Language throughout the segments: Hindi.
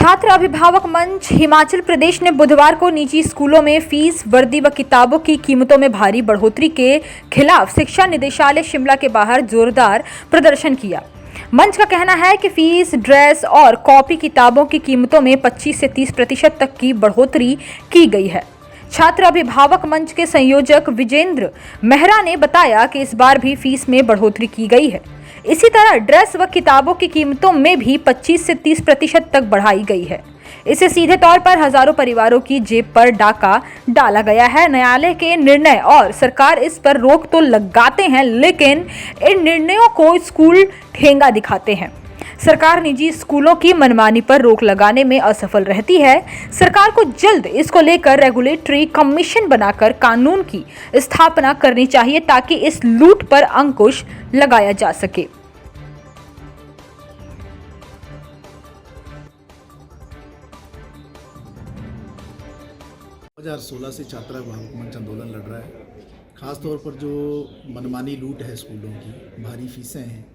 छात्र अभिभावक मंच हिमाचल प्रदेश ने बुधवार को निजी स्कूलों में फीस, वर्दी व किताबों की कीमतों में भारी बढ़ोतरी के खिलाफ शिक्षा निदेशालय शिमला के बाहर जोरदार प्रदर्शन किया। मंच का कहना है कि फीस, ड्रेस और कॉपी किताबों की कीमतों में 25 से 30% तक की बढ़ोतरी की गई है। छात्र अभिभावक मंच के संयोजक विजेंद्र मेहरा ने बताया कि इस बार भी फीस में बढ़ोतरी की गई है। इसी तरह ड्रेस व किताबों की कीमतों में भी 25 से 30% तक बढ़ाई गई है। इससे सीधे तौर पर हजारों परिवारों की जेब पर डाका डाला गया है। न्यायालय के निर्णय और सरकार इस पर रोक तो लगाते हैं, लेकिन इन निर्णयों को स्कूल ठेंगा दिखाते हैं। सरकार निजी स्कूलों की मनमानी पर रोक लगाने में असफल रहती है। सरकार को जल्द इसको लेकर रेगुलेटरी कमीशन बनाकर कानून की स्थापना करनी चाहिए ताकि इस लूट पर अंकुश लगाया जा सके। 2016 से छात्र अभिभावक मंच आंदोलन लड़ रहा है। ख़ासतौर पर जो मनमानी लूट है स्कूलों की, भारी फीसें हैं,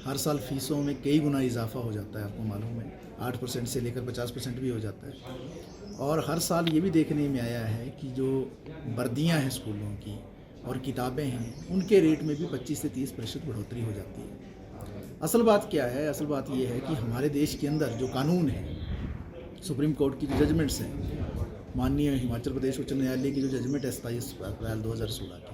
हर साल फीसों में कई गुना इजाफा हो जाता है, आपको मालूम है, 8% से लेकर 50% भी हो जाता है। और हर साल ये भी देखने में आया है कि जो वर्दियाँ हैं स्कूलों की और किताबें हैं, उनके रेट में भी 25 से 30% बढ़ोतरी हो जाती है। असल बात क्या है? असल बात ये है कि हमारे देश के अंदर जो कानून है, सुप्रीम कोर्ट की जो जजमेंट्स हैं, माननीय हिमाचल प्रदेश उच्च न्यायालय की जो जजमेंट है 27 अप्रैल 2016 की,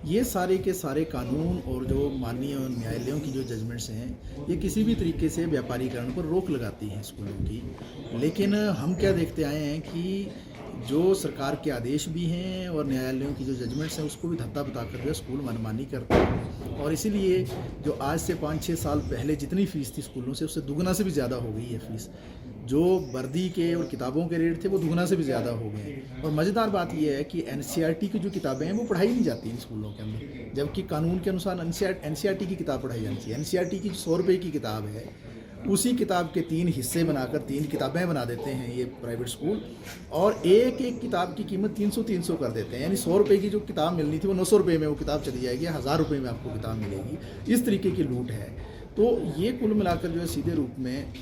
ये सारे के सारे कानून और जो माननीय न्यायालयों की जो जजमेंट्स हैं, ये किसी भी तरीके से व्यापारीकरण पर रोक लगाती हैं स्कूलों की। लेकिन हम क्या देखते आए हैं कि जो सरकार के आदेश भी हैं और न्यायालयों की जो जजमेंट्स हैं, उसको भी धत्ता बताकर जो स्कूल मनमानी करते हैं। और इसीलिए जो आज से 5-6 साल पहले जितनी फ़ीस थी स्कूलों से, उससे दुगना से भी ज़्यादा हो गई है फ़ीस। जो वर्दी के और किताबों के रेट थे, वो दुगना से भी ज़्यादा हो गए। और मज़ेदार बात यह है कि एनसीईआरटी की जो किताबें हैं, वो पढ़ाई नहीं जाती हैं स्कूलों के अंदर, जबकि कानून के अनुसार एनसीईआरटी की किताब पढ़ाई जाती है। एनसीईआरटी की 100 रुपये की किताब है, उसी किताब के 3 हिस्से बनाकर 3 किताबें बना देते हैं ये प्राइवेट स्कूल, और एक एक किताब की कीमत 300 कर देते हैं। यानी 100 रुपये की जो किताब मिलनी थी, वो 900 रुपये में वो किताब चली जाएगी, 1000 रुपये में आपको किताब मिलेगी। इस तरीके की लूट है। तो ये कुल मिलाकर जो है सीधे रूप में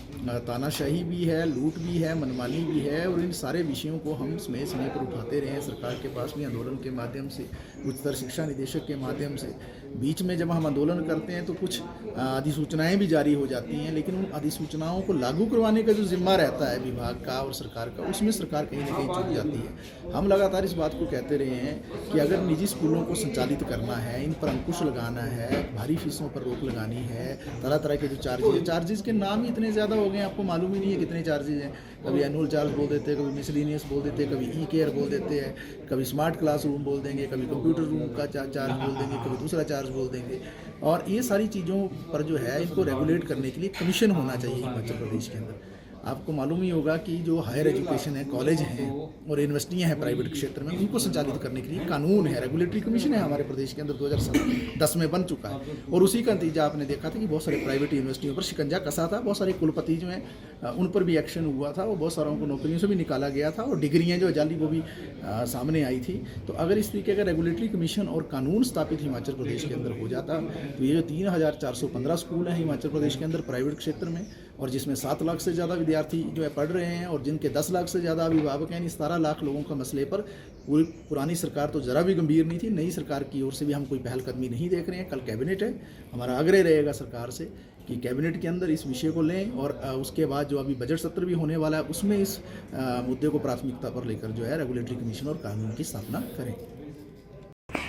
तानाशाही भी है, लूट भी है, मनमानी भी है। और इन सारे विषयों को हम समय समय पर उठाते रहे हैं सरकार के पास भी, आंदोलन के माध्यम से, उच्चतर शिक्षा निदेशक के माध्यम से। बीच में जब हम आंदोलन करते हैं तो कुछ अधिसूचनाएं भी जारी हो जाती हैं, लेकिन उन अधिसूचनाओं को लागू करवाने का जो जिम्मा रहता है विभाग का और सरकार का, उसमें सरकार कहीं ना कहीं चूक जाती है। हम लगातार इस बात को कहते रहे हैं कि अगर निजी स्कूलों को संचालित करना है, इन पर अंकुश लगाना है, भारी फीसों पर रोक लगानी है, तरह तरह के जो चार्जेस के नाम ही इतने ज़्यादा हो गए हैं, आपको मालूम ही नहीं है कितने चार्जेस हैं। कभी एनुअल चार्ज बोल देते हैं, कभी मिसलिनियस बोल देते हैं, कभी ई केयर बोल देते हैं, कभी स्मार्ट क्लासरूम बोल देंगे, कभी कंप्यूटर रूम का चार्ज बोल देंगे, कभी दूसरा चार्ज बोल देंगे। और ये सारी चीज़ों पर जो है, इनको रेगुलेट करने के लिए कमीशन होना चाहिए हिमाचल प्रदेश के अंदर। आपको मालूम ही होगा कि जो हायर एजुकेशन है, कॉलेज हैं और यूनिवर्सिटियाँ हैं प्राइवेट क्षेत्र में, उनको संचालित करने के लिए कानून है, रेगुलेटरी कमीशन है हमारे प्रदेश के अंदर 2010 में बन चुका है। और उसी का नतीजा आपने देखा था कि बहुत सारे प्राइवेट यूनिवर्सिटियों पर शिकंजा कसा था, बहुत सारे कुलपति जो हैं उन पर भी एक्शन हुआ था, और बहुत सारों को नौकरियों से भी निकाला गया था, और डिग्रियाँ जो जाली वो भी सामने आई थी। तो अगर इस तरीके का रेगुलेटरी कमीशन और कानून स्थापित हिमाचल प्रदेश के अंदर हो जाता, तो ये जो 3415 स्कूल हैं हिमाचल प्रदेश के अंदर प्राइवेट क्षेत्र में, और जिसमें 7 लाख से ज़्यादा विद्यार्थी जो है पढ़ रहे हैं, और जिनके 10 लाख से ज़्यादा अभिभावक हैं, यानी 17 लाख लोगों का मसले पर पुरानी सरकार तो ज़रा भी गंभीर नहीं थी। नई सरकार की ओर से भी हम कोई पहलकदमी नहीं देख रहे हैं। कल कैबिनेट है, हमारा आग्रह रहेगा सरकार से कि कैबिनेट के अंदर इस विषय को लें, और उसके बाद जो अभी बजट सत्र भी होने वाला है, उसमें इस मुद्दे को प्राथमिकता पर लेकर जो है रेगुलेटरी कमीशन और कानून की स्थापना करें।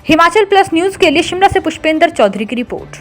हिमाचल प्लस न्यूज़ के लिए शिमला से पुष्पेंद्र चौधरी की रिपोर्ट।